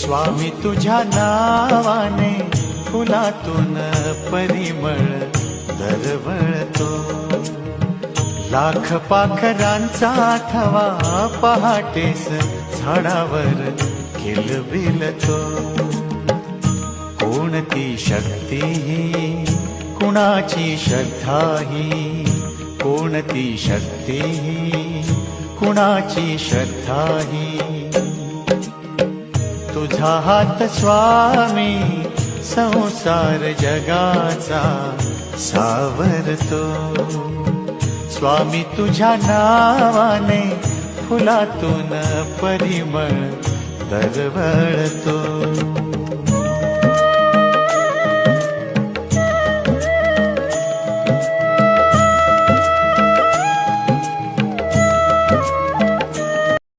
स्वामी तुझ्या नावाने फुलातून परिमळ दरवळतो. लाख पाखरांचा थवा पहाटेस झाडावर किलबिलतो. कोणती शक्ती ही, कुणाची श्रद्धा ही, कोणती शक्ती ही, कुणाची श्रद्धा ही. तुझा हात स्वामी संसार जगाचा सावरतो. स्वामी तुझ्या नावाने फुलातून परिमळ दरवळतो.